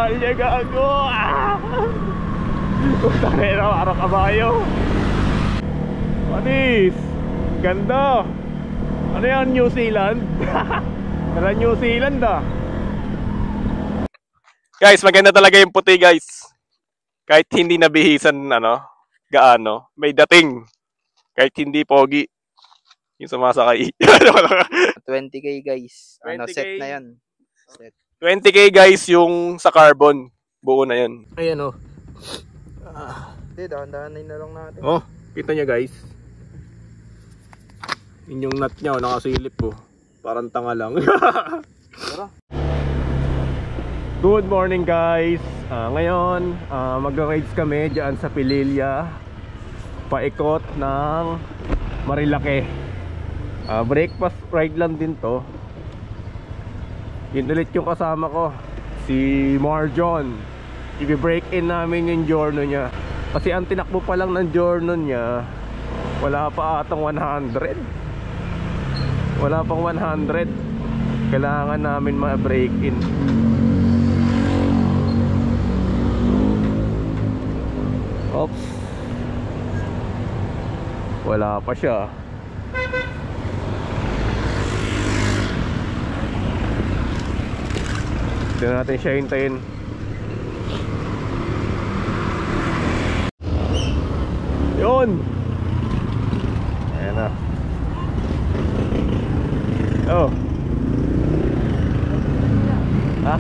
tumalya gago. Puta na, parang kabayo. Panis, ganda. Ano yan, New Zealand? Tara, New Zealand ah. Guys, maganda talaga yung puti guys. Kahit hindi nabihisan gaano, may dating. Kahit hindi pogi yung sumasakay. 20k guys. 20K. Set na yan. Set. 20k guys yung sa carbon. Buo na yun. Ayan oh. Hindi, dahan-dahanin na lang natin. Oh, kita nyo guys. Yun yung nut nya, nakasilip po. Parang tanga lang. Good morning guys. Ngayon, mag-rides kami dyan sa Pililla. Paikot ng Marilake. Breakfast ride lang din to. Yun ulit yung kasama ko, si Marjon. I-break in namin yung journey niya. Kasi ang tinakbo pa lang ng journey niya, wala pa atang 100. Wala pang 100. Kailangan namin ma-break in. Oops. Wala pa siya. Hindi natin siya hintayin. Yun. Ayan na. Oh. Ha?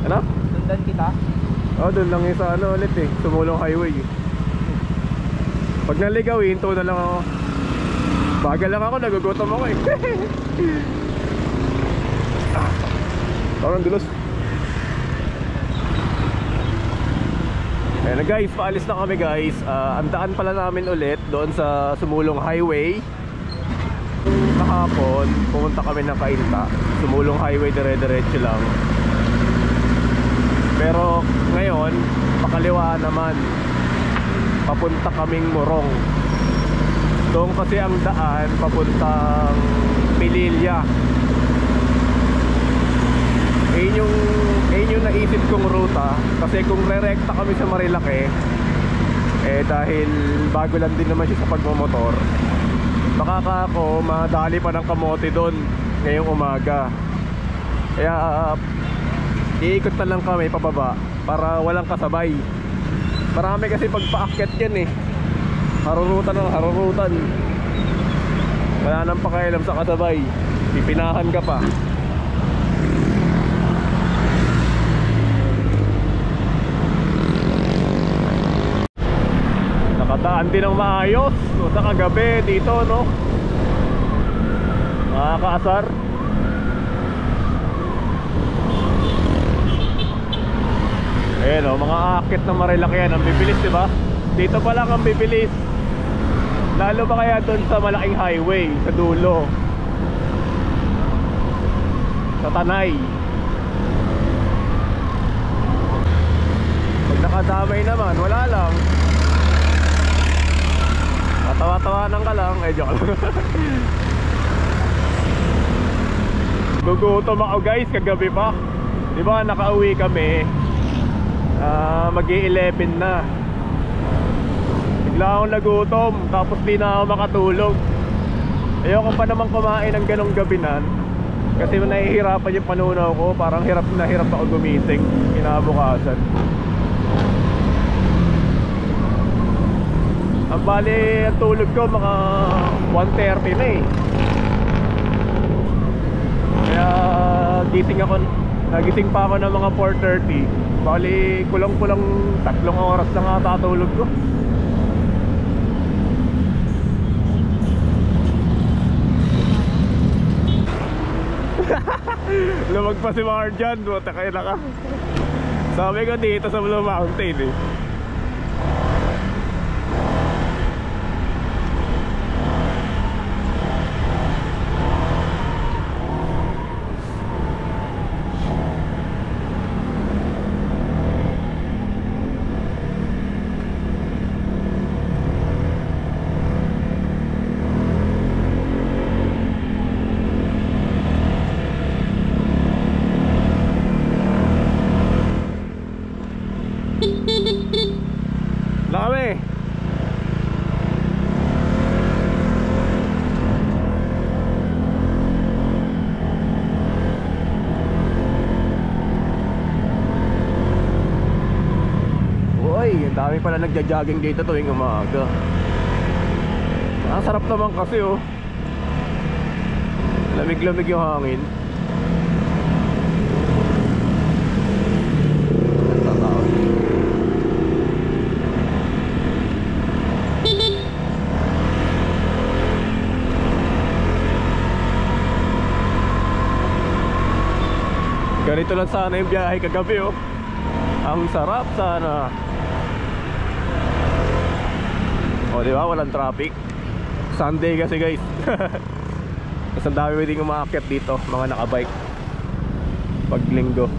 Ano? Sundan kita? Oh, doon lang yung sa ulit eh, Sumulong Highway. Pag naligaw, hinto na lang ako. Bagal lang ako, nagugutom ako eh. Parang dulos. Ayan na guys, paalis na kami guys. Ang daan pala namin ulit doon sa Sumulong Highway. Kahapon, pumunta kami ng Cainta. Sumulong Highway, dire-diretso lang. Pero ngayon, pakaliwa naman. Papunta kaming Morong. Doon kasi ang daan papuntang Pililla. Ayun yung naisip kong ruta. Kasi kung re-recta kami sa Marilake, dahil bago lang din naman siya sa pagmamotor, baka ako madali pa ng kamote doon ngayong umaga. Kaya iikot na lang kami pababa para walang kasabay. Marami kasi pagpaakyat yan eh. Harurutan ng harurutan. Wala nang pakialam sa kasabay. Pipinahan ka pa. Nakataan din ng maayos sa kagabi dito, no? Makakaasar. Ayan o, mga aakit na Marilake yan. Ang bibilis, diba? Dito pa lang ang bibilis. Lalo ba kaya doon sa malaking highway, sa dulo, sa Tanay. Pag nakadamay naman, wala lang. Matawa-tawanan ka lang. Joke lang. Gugutom ako guys, kagabi pa. Diba nakauwi kami, mag-11 na. Bigla akong nagutom, tapos di na ako makatulog. Ayoko pa naman kumain ng ganong gabinan, kasi nahihirapan yung panunaw ko. Parang hirap na hirap ako gumising kinabukasan. Ang bali, ang tulog ko mga 1:30 na eh. Kaya nagising pa ako ng mga 4:30. Bali, kulang-kulang 3 oras na nga tatulog ko. Lumag pa si Marjan, buta kayo na ka. Sabi ko dito sa Blue Mountain eh. Dami pala nagja-jogging dito tuwing umaga. Ang sarap naman kasi oh. Lamig-lamig yung hangin. Ganito lang sana yung biyahe kagabi oh. Ang sarap sana. O diba, walang traffic. Sunday kasi guys. Mas ang dami pwedeng umaakyat dito, mga nakabike pag linggo.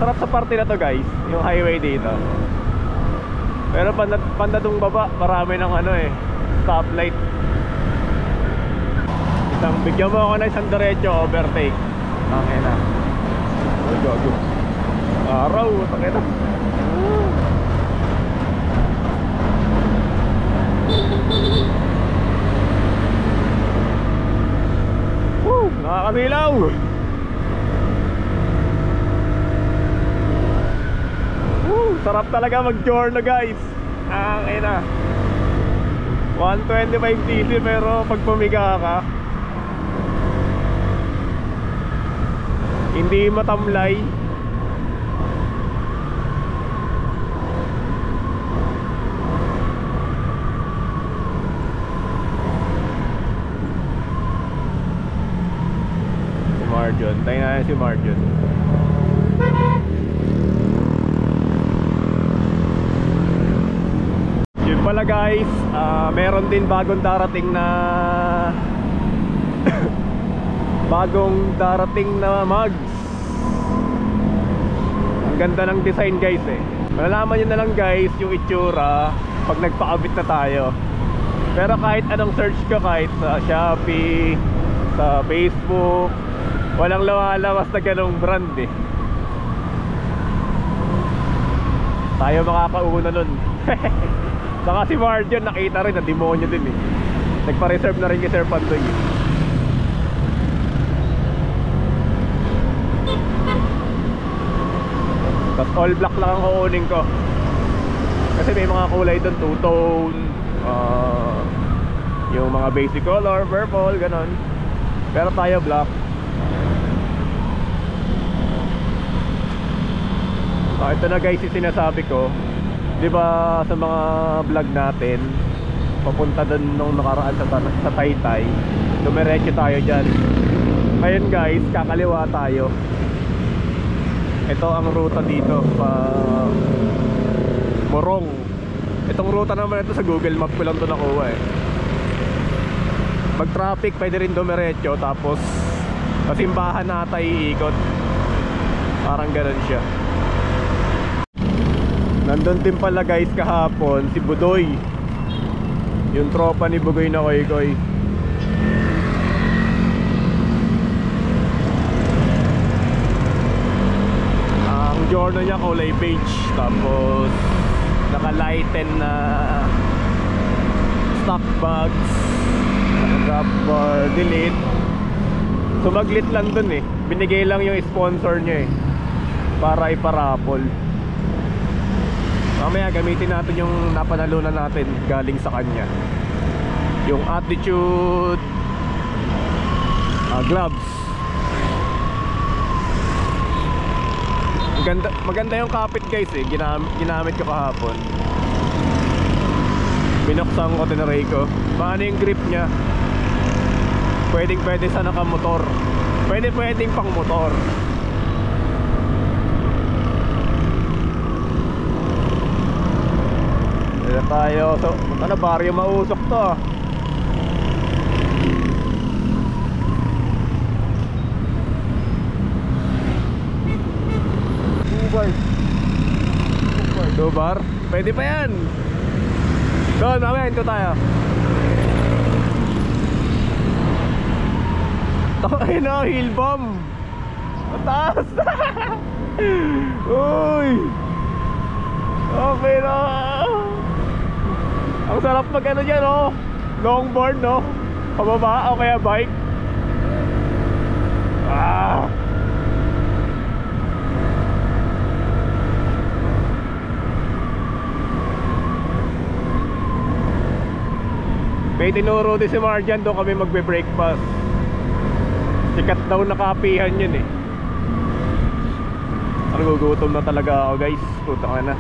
Sarap sa parte na to guys, yung highway dito. Pero pandadong baba, marami ng ano eh, stoplight. Bigyan mo ako na isang diretso, overtake. Okay na. Go. Araw, sakit na. Nakakamilaw. Sarap talaga mag-journey guys. Okay na. 125cc pero pag pumiga ka, hindi matamlay. Si Marjon, tayo na si Marjon. Yun pala guys, meron din bagong darating na mugs. Ang ganda ng design guys eh. Malalaman nyo na lang guys yung itsura pag nagpakabit na tayo. Pero kahit anong search ko, kahit sa Shopee, sa Facebook, walang lumalabas na ganong brand eh. Tayo makakauna nun. Saka si Marjon nakita rin na demonyo din eh. Nagpa-reserve na rin kay Sir Pandoy eh. Tapos all black lang ang kukunin ko. Kasi may mga kulay doon, two-tone, yung mga basic color, purple, ganon. Pero tayo black. Ito na guys yung sinasabi ko. Diba sa mga vlog natin, papunta dun nung nakaraan sa Taytay, dumiretso tayo dyan. Ngayon guys, kakaliwa tayo. Ito ang ruta dito pa Morong. Itong ruta naman ito sa Google Map ko lang ito nakuha eh. Pag traffic pwede rin dumiretso, tapos sa simbahan nata iikot. Parang ganun siya. Nandun din pala guys kahapon si Budoy, yung tropa ni Bugoy na Koy-Koy. Ang journal niya kulay beige, tapos naka-lighten na stock bags, naka-grab bar, delete. Sumaglit lang dun eh. Binigay lang yung sponsor niya eh, para iparapol. Mamaya gamitin natin yung napanalunan natin galing sa kanya, yung Attitude gloves. Maganda yung kapit guys eh. Ginamit ko kahapon. Binuksan ko, tinaray ko. Paano yung grip niya? Pwede sa nakamotor. Pwedeng pang motor. Dito tayo. So, ano, baryo mausok to. Dubar? Pwede pa yan. Doon, mamaya hinto tayo. Ay na, hill bomb. Mataas. Uy. Okay na. Ang sarap mag ano dyan, oh. Longboard, no? Pababa o kaya bike. Ah. May tinuro din si Marjan, doon kami magbe-breakfast. Sikat daw na kapihan yun eh. Nagugutom na talaga ako guys. Puta ka na.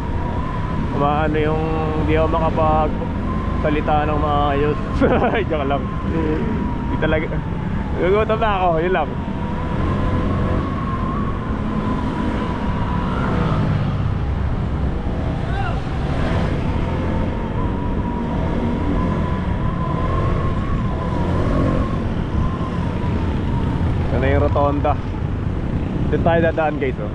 Umaano yung hindi ako makapagsalita ng maayos. Diyan lang. Hindi talaga. Nagugutom na ako, yun lang. Ito na yung rotonda. Dito tayo dadaan guys, oh.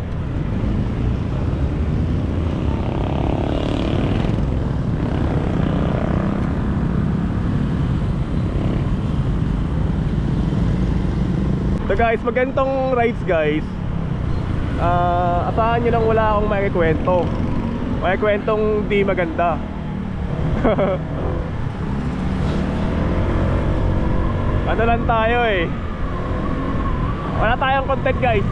So guys, magandang rides guys. Asahan nyo lang wala akong makikwento. Makikwentong di maganda. Ano lang tayo eh. Wala tayong content guys.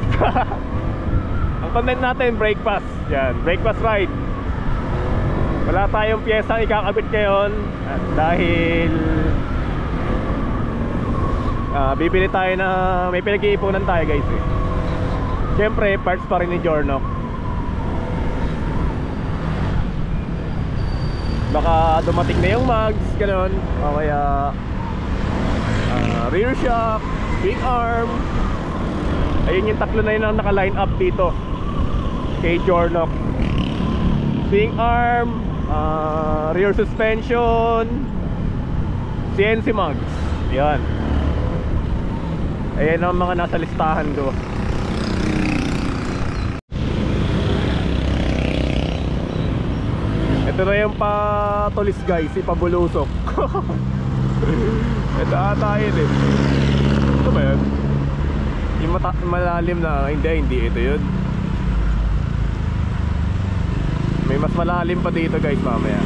Ang content natin, breakfast. Yan, breakfast ride. Wala tayong piyesang ikakabit ngayon. At dahil bibili tayo na may pinag-iipunan tayo guys eh. Siyempre, parts pa rin ni Jornok. Baka dumating na yung mags, gano'n. O kaya rear shock, swing arm. Ayun yung tatlo na yun ang naka-line up dito kay Jornok. Swing arm, rear suspension, CNC mags. Yan. Ayan ang mga nasa listahan ko. Ito na yung patulis guys, ipabulusok. Ito ata yun eh. Ito ba yun? Yung malalim na, hindi ito yun. May mas malalim pa dito guys mamaya.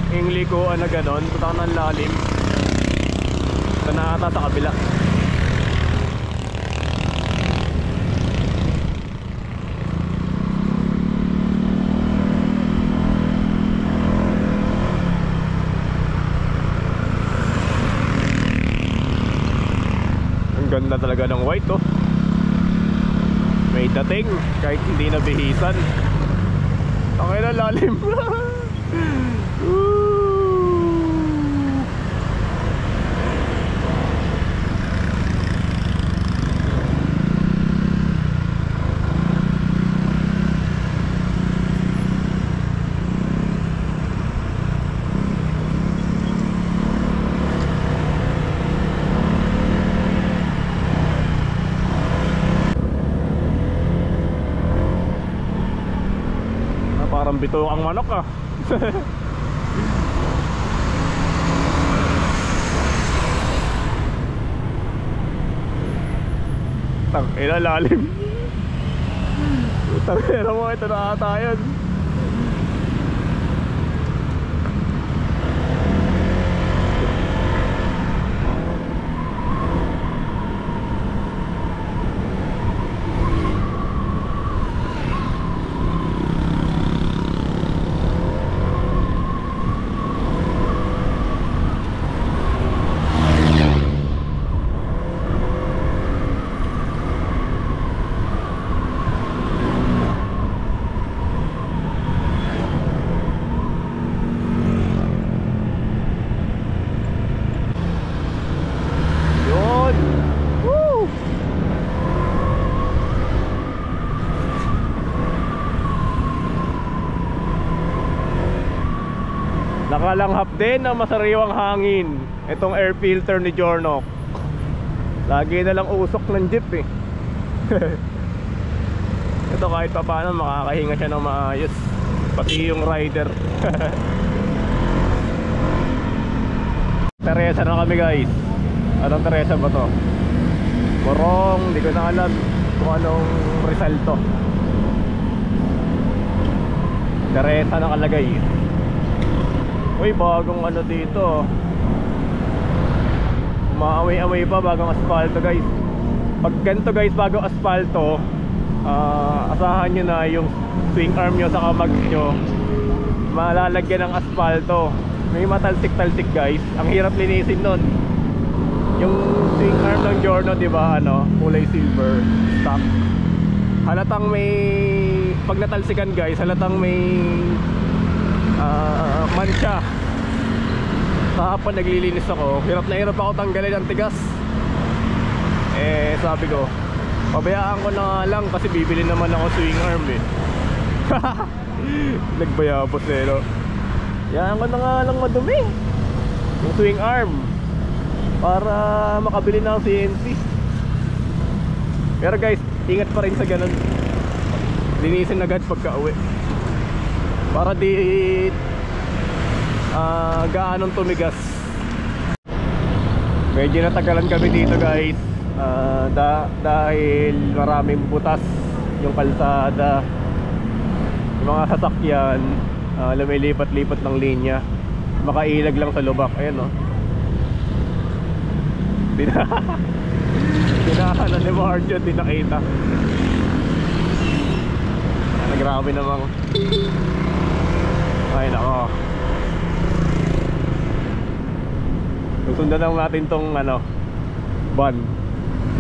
Yung likuan na ganon, putang ng lalim. Ito na ata sa kabila. Ang ganda talaga ng white oh. May dating kahit hindi nabihisan. Tangay na lalim. Parang bito ang manok ah. Tangina lalim. Tangina mo, ito na ata yun. Nakalanghap din ng masariwang hangin itong air filter ni Jornok. Lagi na lang usok ng jeep eh. Ito kahit pa paano makakahinga siya ng maayos, pati yung rider. Teresa na kami guys. Anong Teresa ba to? Morong, di ko na alam kung anong Rizal to. Teresa nakalagay. Uy, bagong ano dito. Maamoy-amoy pa, bagong asfalto guys. Pag ganito guys, bagong asfalto, asahan nyo na yung swing arm nyo sa kamag nyo malalagyan ng asfalto. May matalsik-talsik guys. Ang hirap linisin nun. Yung swing arm ng Giorno, diba, ano, kulay silver stock. Halatang may, pag natalsikan guys, halatang may mancha. Kahapon naglilinis ako, hirap na hirap ako tanggalin ang tigas. Eh sabi ko, pabayaan ko na nga lang kasi bibili naman ako swing arm eh. Nagbayabos eh no. Yan ko na nga lang madumi yung swing arm para makabili na ang CNC. Pero guys, ingat pa rin sa ganun. Linisin agad pagka uwi para di gaanong tumigas. Medyo natagalan kami dito guys, dahil maraming butas yung kalsada. Yung mga sasakyan lumilipat-lipat ng linya, makailag lang sa lubak. Ayan o, dinahanan ni Marjo, di nakita. Grabe namang, ay nako. Susundan lang natin tong ano, van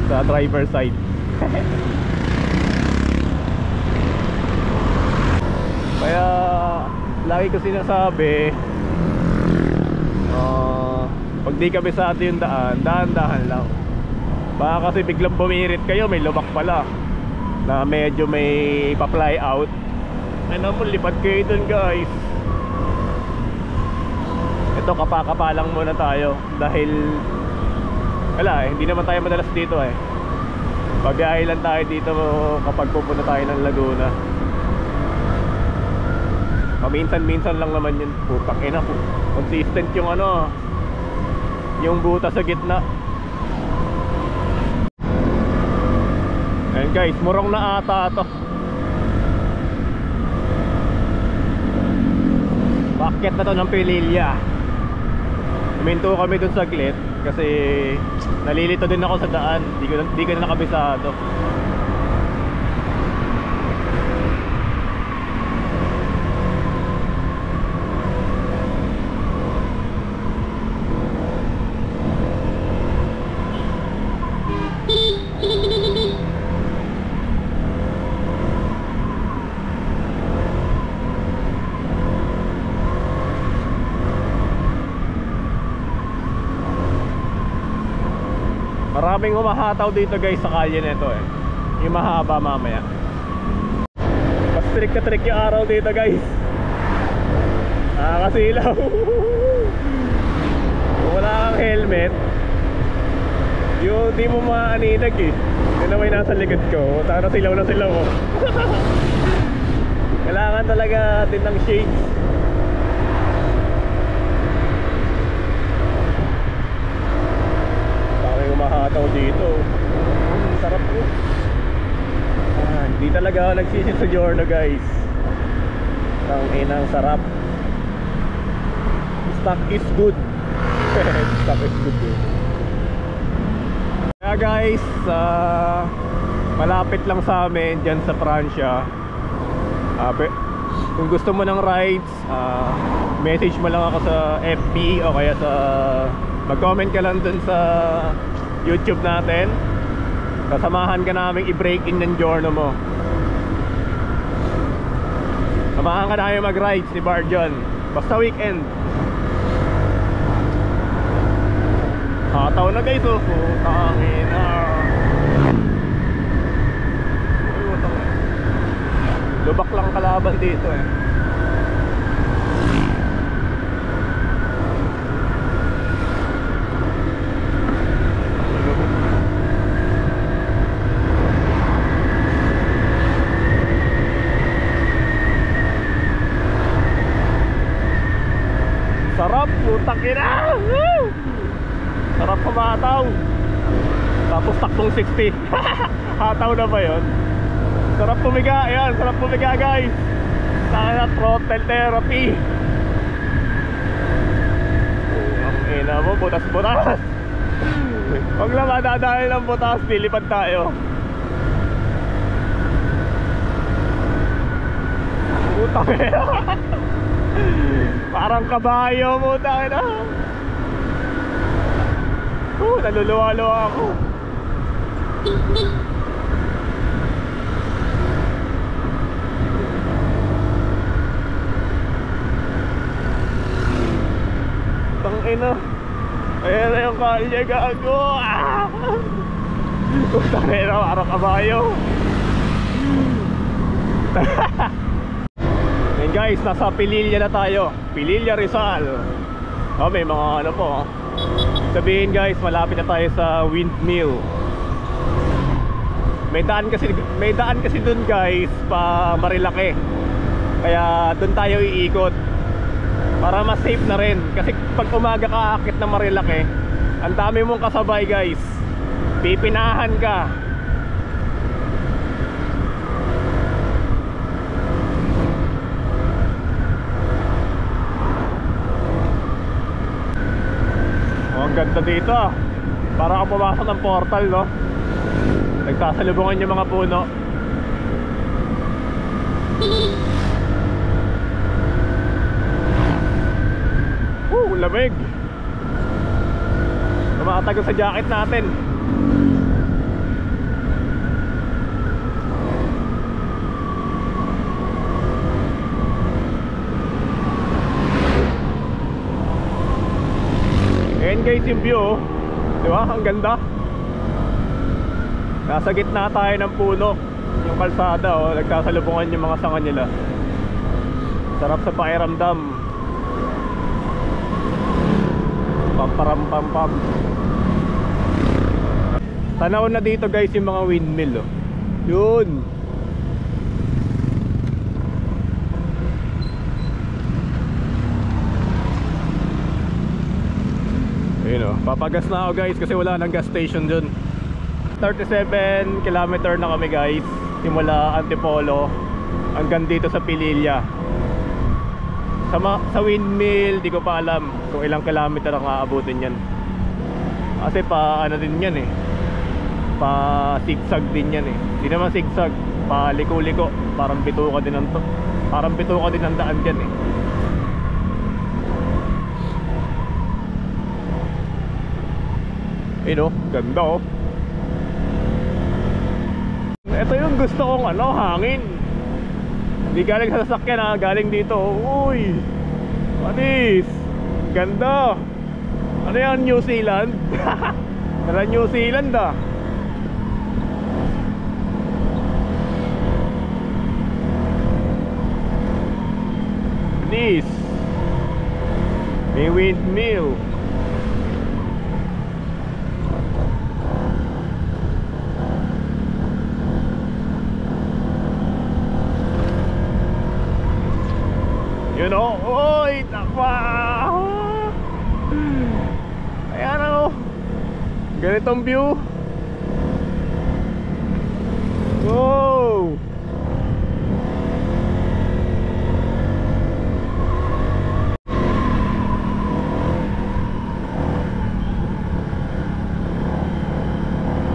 sa driver side. Kaya lagi ko sinasabi, pag di kabisado yung daan, dahan-dahan lang. Baka kasi biglang bumirit kayo, may lubak pala na medyo may pa-fly out. Ay naman, lipat kayo dun guys. Ito, kapakapalang muna tayo dahil wala eh, hindi naman tayo madalas dito eh. Pabiyahe lang tayo dito kapag pupunta tayo ng Laguna. Paminsan-minsan lang naman yun. Putang ina po, consistent yung ano, yung buta sa gitna. Ayun guys, murong na ata to. Bakit na to ng Pililya. Huminto kami dun saglit kasi nalilito din ako sa daan. Di ko na nakabisado. Maraming humahataw dito guys sa kalye nito eh. Yung mahaba mamaya. Mas trick na trick yung araw dito guys. Nakakasilaw. Kung wala kang helmet, yung di mo maaninag eh. Yun na may nasa likod ko. Sana silaw na silaw ko. Kailangan talaga din ng shades. Mahataw dito. Sarap po. Hindi talaga ako nagsisit sa Giorno guys. Ang inang sarap. Stock is good. Stock is good eh. Kaya guys, malapit lang sa amin dyan sa Prancia. Kung gusto mo ng rides, message mo lang ako sa FB o kaya sa mag-comment ka lang dun sa YouTube natin. Kasamahan ka namin i-break in ng Giorno mo. Samahan ka namin mag-rides ni Barjon. Basta weekend. Hataw na guys oh. Putangin na. Lubak lang kalaban dito eh. Putang ina! Sarap pumataw. Tapos takbong 60. Hataw na ba yun? Sarap pumiga, yan, sarap pumiga guys. Sana throttle therapy. Ang ina mo, butas-butas. Huwag lang madadahil ng butas, lilipad tayo. Putang ina. Parang kabayo, putang ina. Naluluwa-luwa ako. Tangina. Ayan na yung kalye, gago. Tangina, parang kabayo. Ayan guys, nasa Pililla na tayo. Pililla Rizal. May mga ano po. Sabihin guys, malapit na tayo sa windmill. May daan kasi dun guys pa Marilake. Kaya dun tayo iikot para mas safe na rin. Kasi pag umaga ka aakit na Marilake, ang dami mong kasabay guys. Pipinahan ka. Ang ganda dito. Para ka pumasok ng portal, no? Nagsasalubungan yung mga puno. Lamig. Tumatagal sa jacket natin. Ayan guys yung view, diba? Ang ganda. Nasa gitna tayo ng puno. Yung kalsada, oh, nagkasalubungan yung mga sanga nila. Sarap sa pakiramdam. Pamparam-pam-pam. Tanaw na dito guys yung mga windmill, oh. Yun. Ayun, oh. Papagas na ako guys kasi wala nang gas station dun. 37 kilometer na kami guys, simula Antipolo hanggang dito sa Pililla. Sa windmill, di ko pa alam kung ilang kilometer ang aabutin yan. Kasi pa ano din yan eh, pa zigzag din yan eh. Di naman zigzag, pa liko-liko. Parang bituka din ang daan dyan eh. Ayun, oh, ganda oh. Ito yung gusto kong ano, hangin. Hindi galing sa sasakyan ha, galing dito. Uy, panis. Ganda. Ano yan, New Zealand? Tara, New Zealand ah. Panis. May windmill. You know, oy, takwa. Ayan ano, ganitong view. Wow.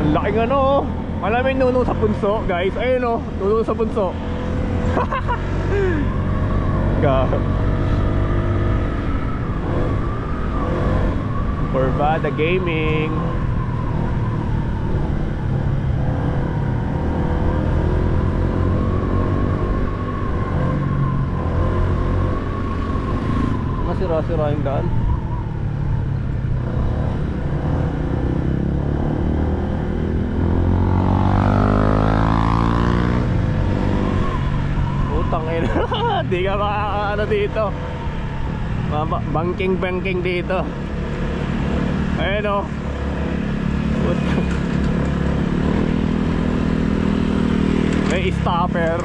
Ang laking ano, malaming nuno sa punso guys. Ayun o, nuno sa punso. Corvada Gaming. Masira-sira yung daan. Putang ina. Di ka makakaano dito. Banking dito. Ayan o. May stopper.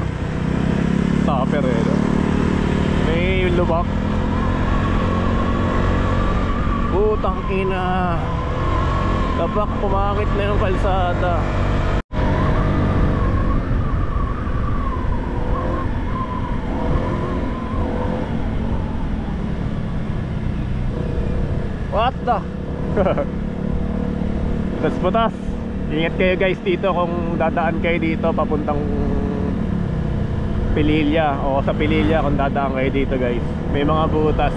Stopper eh. May lubak. Putang ina. Tabak, pumakit na yung kalsada. What the? Butas. Ingat kayo guys dito kung dadaan kayo dito papuntang Pililya o sa Pililya kung dadaan kayo dito guys. May mga butas.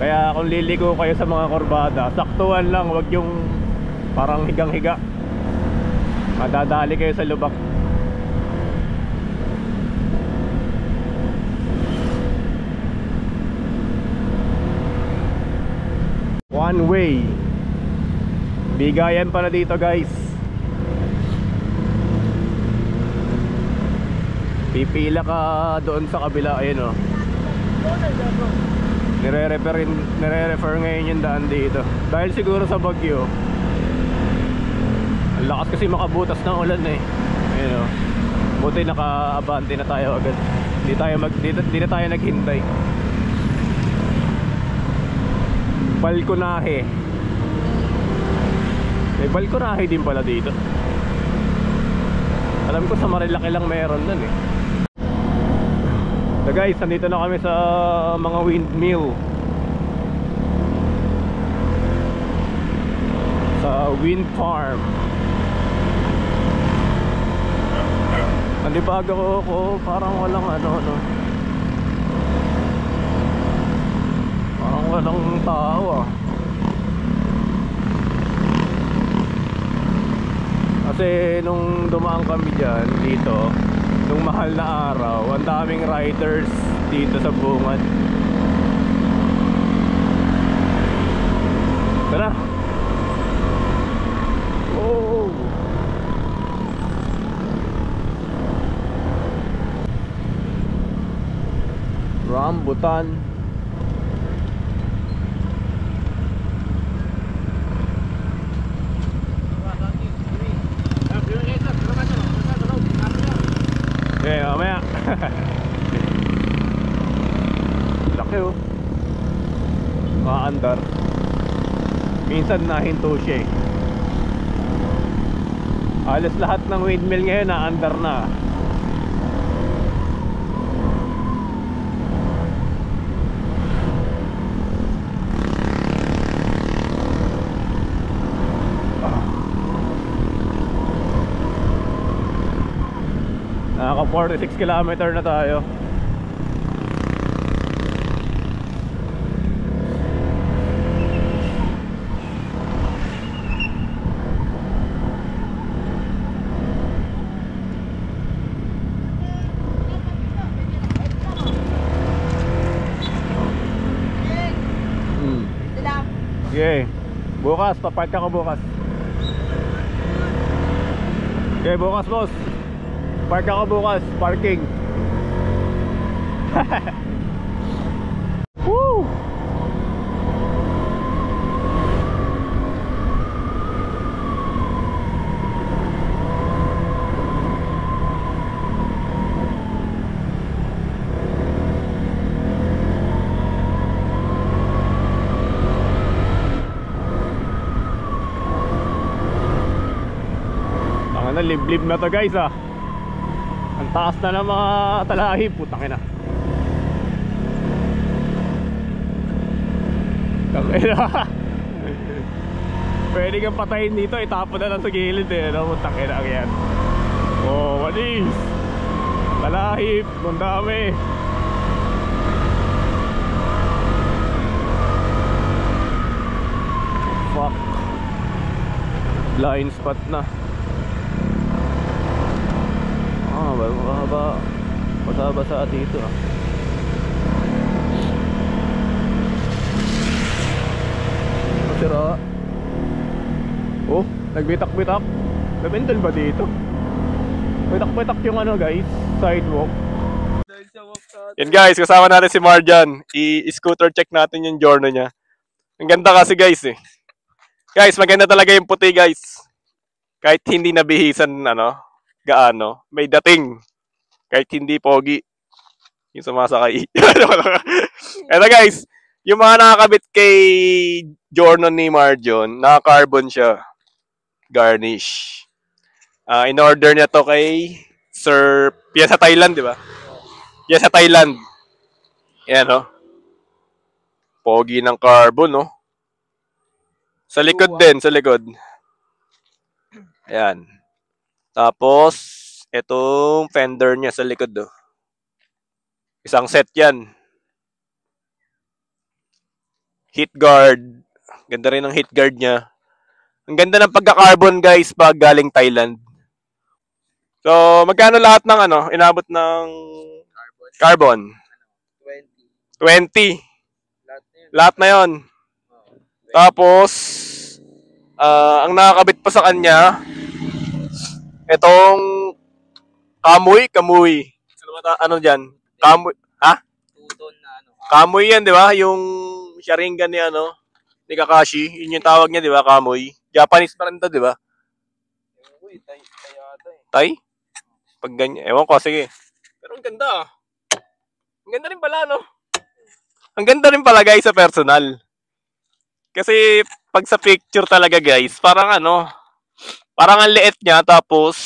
Kaya kung liligo kayo sa mga kurbada, saktuhan lang, wag yung parang higang-higa. Madadali kayo sa lubak. One way. Bigayan pala dito guys. Pipila ka doon sa kabila. Ayun o. Nire-refer ngayon yung daan dito. Dahil siguro sa bagyo. Ang lakas kasi makabutas ng ulan eh. Ayun o. Buti naka-abante na tayo agad. Hindi na tayo naghintay. Balkonahe. May balkonahe din pala dito. Alam ko sa Marilaki lang meron nun eh. So guys, nandito na kami sa mga windmill. Sa wind farm. Nandibaga ko parang walang ano. Parang walang tao ah. Kasi nung dumaan kami dyan dito, nung mahal na araw, ang daming riders dito sa bungad. Tara. Oh. Rambutan. Okay, mamaya. Laki oh. Maandar. Minsan nahinto siya eh. Halos lahat ng windmill ngayon naandar na. Naka 46 km na tayo. Okay. Bukas, papark ako bukas. Okay, bukas boss. Park ako bukas, parking. Woo! Tanga na, liblib na to guys ah. Ang taas na ng mga talahib, putang ina. Pwede kang patayin dito, itapon na lang sa gilid eh, no? Putang ina yan. Oh, walis. Talahib, ang dami. Fuck. Blind spot na. Basa-basa dito ah. Masira. Oh, nagbitak-bitak. Nabendal ba dito? Bitak-bitak yung ano guys, sidewalk. Yan guys, kasama natin si Marjan. I-scooter check natin yung journey niya. Ang ganda kasi guys eh. Guys, maganda talaga yung puti guys. Kahit hindi nabihisan ano, gaano, may dating. Kahit hindi pogi yung sumasakay. Eto guys, Yung mga nakakabit kay Giorno ni Marjon, naka-carbon siya. Garnish. In order niya to kay Sir Pia sa Thailand, di ba? Pia sa Thailand. Yan, oh. Pogi ng carbon, no? Sa likod din, sa likod. Ayan. Tapos, itong fender niya sa likod, oh. Isang set yan. Heat guard. Ganda rin ng heat guard niya. Ang ganda ng pagka-carbon, guys, pag galing Thailand. So, magkano lahat ng inabot ng carbon? 20. Lahat na yon. Tapos, ang nakakabit pa sa kanya, itong kamuy. Ano dyan? Kamuy. Ha? Tuton na Kamuy yan, di ba? Yung Sharingan ni Kakashi. Yun yung tawag niya, di ba? Kamuy. Japanese pa rin to, di ba? Tay? Pag ganyan. Ewan ko, sige. Pero ang ganda, ah. Ang ganda rin pala, no? Ang ganda rin pala, guys, sa personal. Kasi, pag sa picture talaga, guys, parang parang ang liit niya, tapos,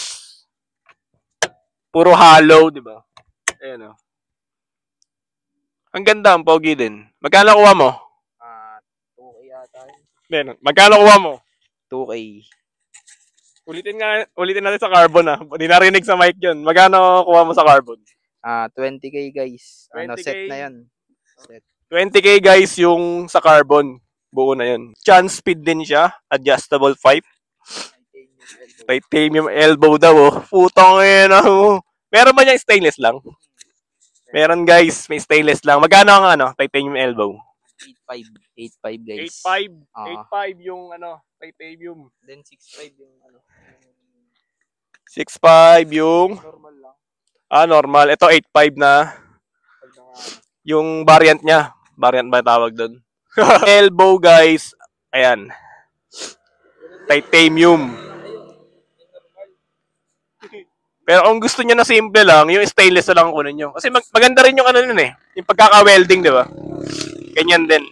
puro hollow, di ba? Ayan, oh. Ang ganda, ang pogi din. Magkano kuha mo? 2K yata. Ben, magkano kuha mo? 2K. Ulitin natin sa carbon, ah. Hindi narinig sa mic yun. Magkano kuha mo sa carbon? 20K guys. 20K. Set na yan. Set. 20K, guys, yung sa carbon. Buo na yun. Chance speed din siya. Adjustable pipe. Titanium elbow daw, oh. Putang ina, oh. Meron ba niya stainless lang? Meron, guys. May stainless lang. Magkano ang titanium elbow? 8.5 guys. 8.5. 8.5 yung titanium. Then 6.5 yung 6.5 yung normal lang. normal. Ito 8.5 na yung variant niya. Variant ba tawag doon? Elbow, guys. Ayan. Titanium. Pero kung gusto niya na simple lang, yung stainless na lang kunin niyo. Kasi maganda rin yung nun eh. Yung pagkaka-welding, di ba? Ganyan din.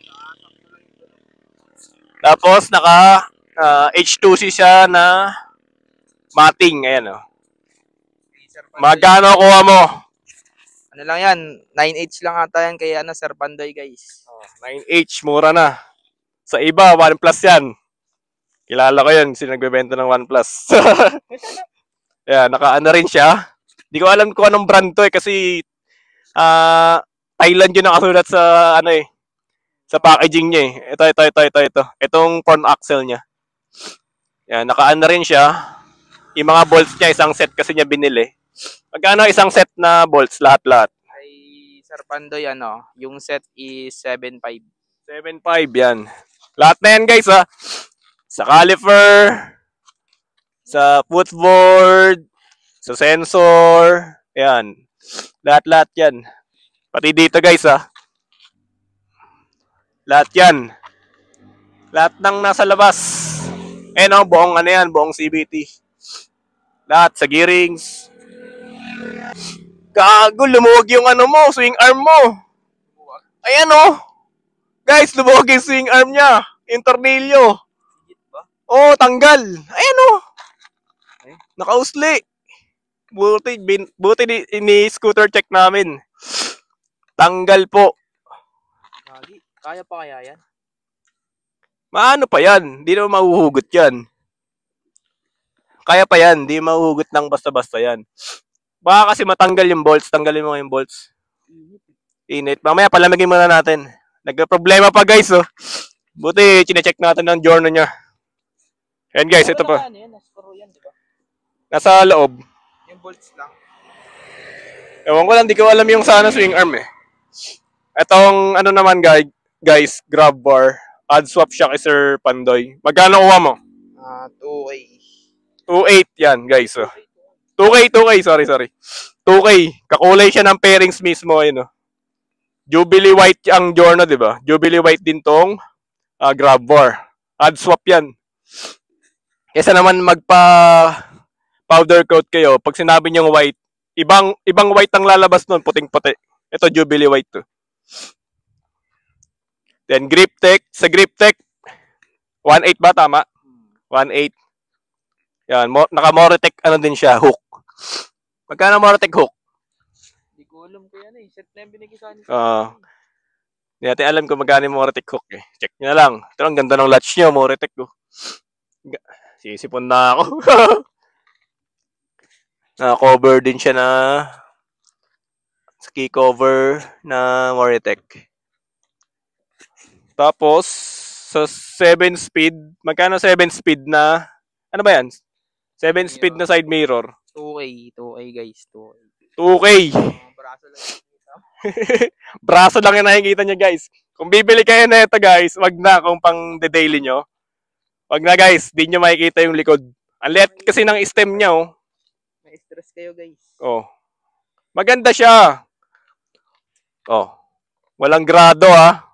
Tapos, naka H2C siya na matting. Ayan, oh. Magkano kuha mo? Ano lang yan? 9H lang ata yan kay Sir Pandoy guys. 9H, mura na. Sa iba, 1 plus yan. Kilala ko yun, sino nagbebenta ng 1 plus. Ayan, rin siya. Di ko alam kung anong brand to eh, kasi Thailand yun nakasulat sa sa packaging niya eh. Ito. Itong front axle niya. Ayan, rin siya. Yung mga bolts niya, isang set kasi niya binili. Magkano isang set na bolts, lahat-lahat? Kay Sir Pandoy, yung set is 7.5. 7.5 yan. Lahat na yan, guys, ha. Sa caliper, sa footboard, sa sensor, yan. Lahat-lahat yan. Pati dito, guys, ha. Lahat yan. Lahat ng nasa labas. Buong buong CVT. Lahat sa gearings. Gago, lumuwag yung swing arm mo. Ayan, oh. Guys, lumuwag yung swing arm niya. Yung tornilyo. Oh, tanggal. Ayan, oh. Nakausli. Buti ni scooter check namin. Tanggal po. Kaya pa kaya yan? Maano pa yan? Hindi naman mahuhugot yan. Kaya pa yan. Hindi mahuhugot ng basta-basta yan. Baka kasi matanggal yung bolts. Tanggalin mo yung bolts. Init. Mamaya palamigin muna natin. Nagka-problema pa, guys, oh. Buti, chinecheck natin ng Giorno niya. Ayan, guys, ito pa. Nasa loob. Yung bolts lang. Ewan ko lang, di ko alam yung swing arm eh. Etong naman, guys, grab bar. Add swap siya kay Sir Pandoy. Magkano kuha mo? 2K. 2.8 yan, guys. Oh. 2K, sorry. 2K. Kakulay siya ng pairings mismo, oh. Jubilee white ang Giorno, di ba? Jubilee white din tong grab bar. Add swap yan. Kesa naman powder coat kayo, pag sinabi niyong white, ibang white ang lalabas nun, puting-puti. Ito, Jubilee white to. Then grip tech, sa grip tech 1.8 ba tama? 1.8. Yan, naka Moretech ano din siya, hook. Magkano Moretech hook? Hindi ko alam kaya na eh. Set na yung binigay sa akin. Hindi natin alam kung magkano yung Moretech hook eh. Check nyo na lang. Ito ang ganda ng latch nyo, Moretech ko. Sisipon na ako. Cover din siya na ski cover na Moretech. Tapos sa 7 speed, magkano 7 speed na ano ba yan? 7 speed na side mirror. 2K guys, 2K. 2K. Braso lang nakikita. Braso lang yung nakikita nyo guys. Kung bibili kayo na ito guys, wag na kung pang daily nyo. Wag na guys, di nyo makikita yung likod. Ang liit kasi ng stem niya oh. May stress kayo guys. Oh. Maganda siya. Oh. Walang grado ah.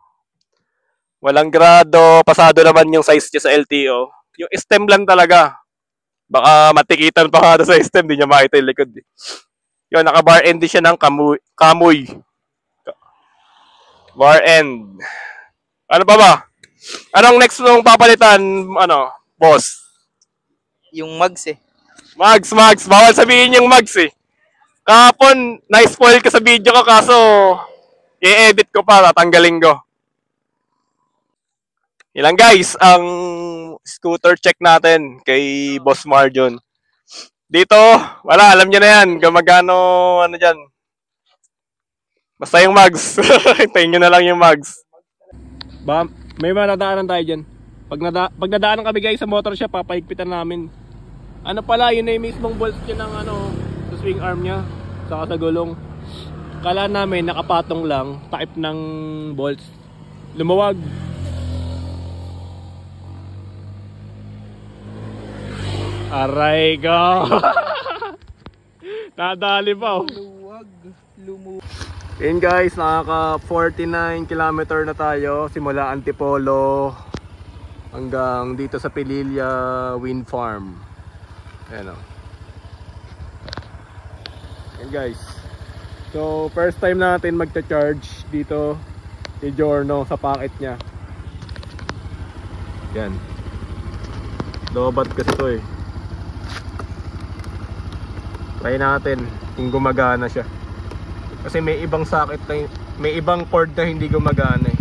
Walang grado. Pasado naman yung size niya sa LTO. Yung stem lang talaga. Baka matikitan pa nga sa stem, di niya makita yung likod. Yun, naka-bar end din siya ng kamoy. Bar end. Ano pa ba? Anong next mong papalitan, ano, boss? Yung mugs eh. Mugs. Bawal sabihin yung mugs eh. Kahapon, na-spoil ka sa video ko kaso i-edit ko pa, tatanggalin ko. Ilang guys, ang scooter check natin kay Boss Marjon. Dito, wala, alam niyo na yan. Gumagano, ano dyan. Basta yung mugs. Hintayin nyo na lang yung mugs. May madadaanan tayo dyan. Pag nadaanan kami guys sa motor siya, papaigpitan namin. Ano pala, yun na yung mismong bolts niya ng ano, sa swing arm niya. Saka sa gulong. Kala namin, nakapatong lang, type ng bolts. Lumawag. Aray ko. Nadali pa oh. Yun guys, nakaka 49 km na tayo simula Antipolo hanggang dito sa Pililla Wind Farm. Ayan o. Yun guys. So first time natin magta-charge dito kay Giorno sa packet niya. Yan. Lobat kasi to eh. Try natin kung gumagana siya. Kasi may ibang socket na, may ibang cord na hindi gumagana eh.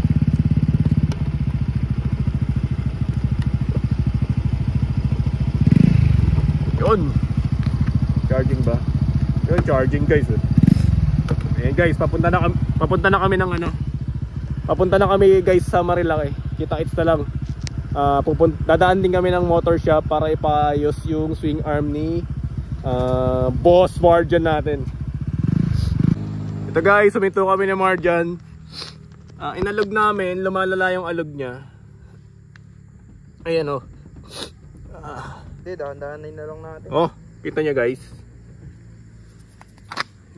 Yun. Charging ba? Yun, charging guys eh. Ayan guys, papunta na kami ng ano. Papunta na kami guys sa Marilaki. Kita-kits na lang. Dadaan din kami ng motor shop para ipaayos yung swing arm ni Boss Marjon natin. Ito guys, suminto kami ni Marjon. Inalog namin, lumalala yung alog niya. Ayan oh. Hindi, dahan-dahanin na lang natin. Oh, kita niya guys.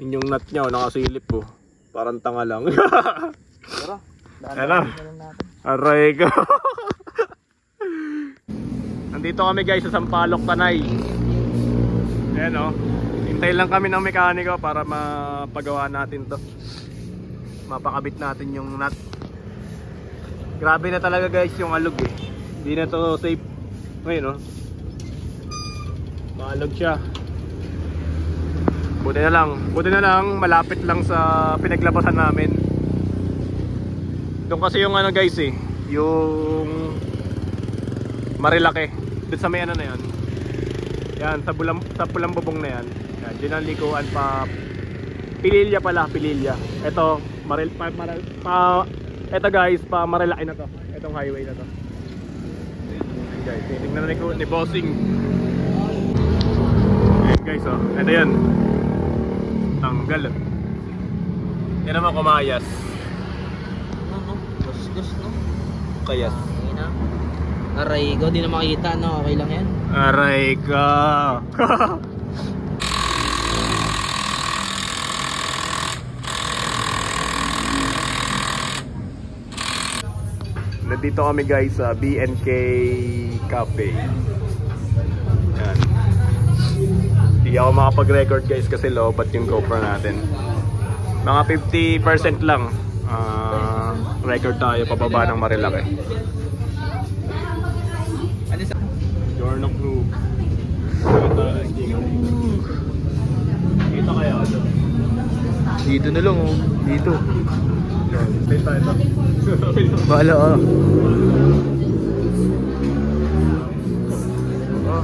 Yun yung nut niya oh, nakasilip oh. Parang tanga lang. Pero, dahan-dahanin na lang natin. Aray ko. Nandito kami guys sa Sampaloc, Tanay. Ayan o, hintay lang kami ng mekaniko para mapagawa natin to. Mapakabit natin yung nut. Grabe na talaga guys yung alog eh. Hindi na to safe. Ngayon o, maalog siya. Buti na lang malapit lang sa pinaglabasan namin. Doon kasi yung ano guys eh, yung Marilaki. Doon sa may ano na yan. Yan, sa pulang bubong na yan. Yan, dyan ang likuan pa. Pililla pala, Pililla. Ito, ito guys, pa Marilaki na to. Itong highway na to. Ayan guys, titignan na ni Bossing. Ayan guys, oh. Ito yan. Tanggal. Yan naman kumayas. Gus no? Kayas. Aray ko, di na makikita, no? Okay lang yan. Aray ka. Nandito kami guys sa BNK Cafe. Yan. Hindi ako makapag-record guys kasi lobat yung GoPro natin. Mga 50% lang. record tayo pababa ng Marilaki. Ano sa... Giorno Crew. Kita kaya ano? Dito na lang oh. Dito. Stay tayo na. Bahala ah.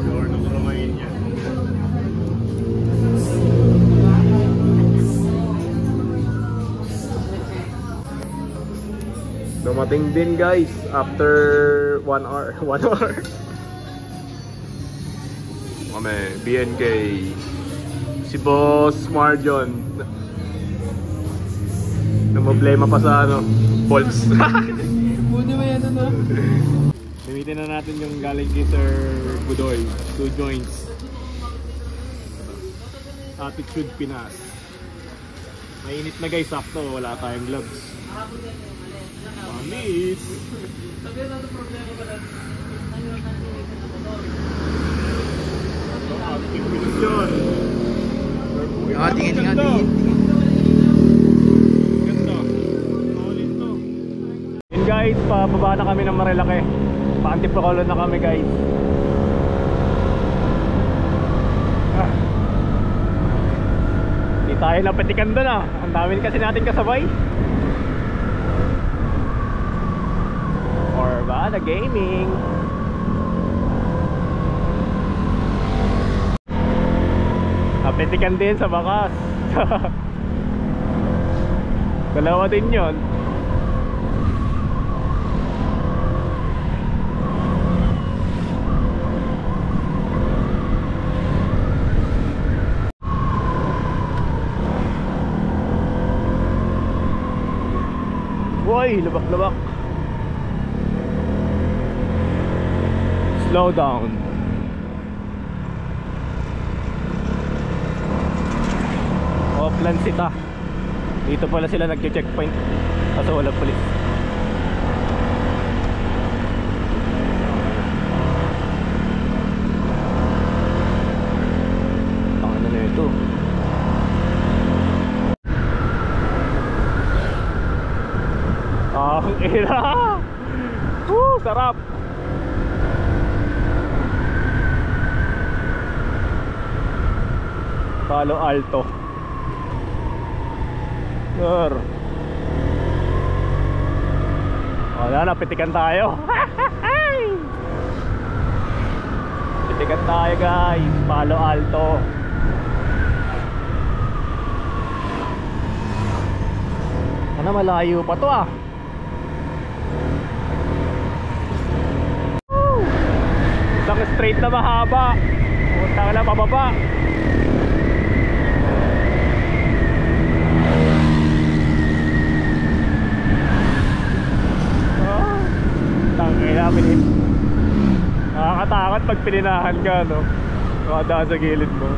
Giorno Crew ngayon yan. Dumating din guys after 1 hour. 1 hour. Kami, BNK. Si Boss Marjon. Problema pa sa ano, bolts. Buti mo yan ano. Gamitin na natin yung galing kay Sir Budoy. 2 joints. Attitude Pinas. Mainit na guys, sakto. Wala tayong gloves. Mamis! Active Pinas yun. Tingin. Yun guys, pababa na kami ng Marilaki. Pa-Antipolo na kami guys. Hindi tayo napatikan doon ah. Ang dami kasi natin kasabay. Orbana Gaming. Napatikan din sa bakas. Dalawa din yun. Uy, lubak-lubak. Slow down. Oplan Sita. Dito pala sila nagche-checkpoint kasi wala pulis. Ano na ito? Ang ina! Sarap! Palo Alto. Sir. Wala na, pitikan tayo. Pitikan tayo guys. Palo Alto. Ano, malayo pa to ah. Isang straight na mahaba. Punta ka na pababa. Nakakatakot pag pininahan ka, no? Nakadaan sa gilid mo.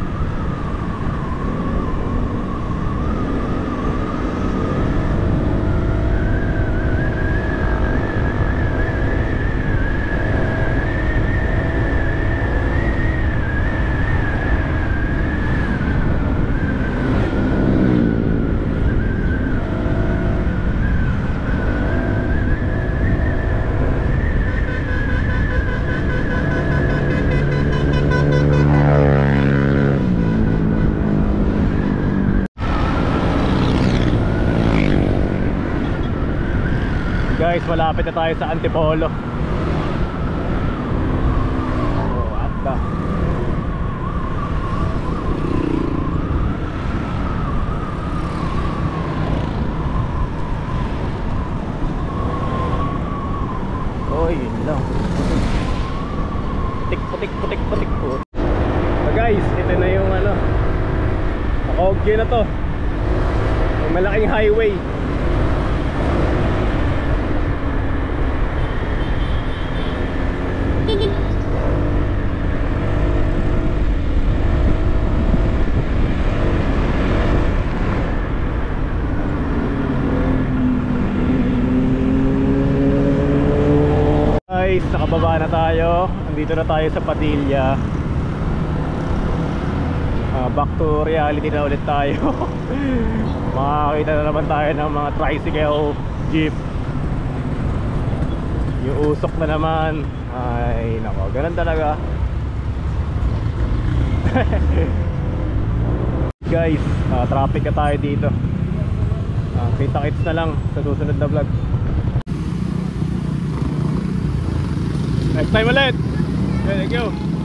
Guys, malapit na tayo sa Antipolo. Oh, ata. Oh, yun lang. Putik po. So guys, ito na yung ano, Nakogye na to. Yung malaking highway. Guys, nakababa na tayo. Andito na tayo sa Padilla. Back to reality na ulit tayo. Makakita na naman tayo ng mga tricycle, jeep, Yung usok na naman. Ay nako, ganun talaga. Guys, traffic na tayo dito. Kita-kits na lang sa susunod na vlog. Next time ulit. Okay, thank you.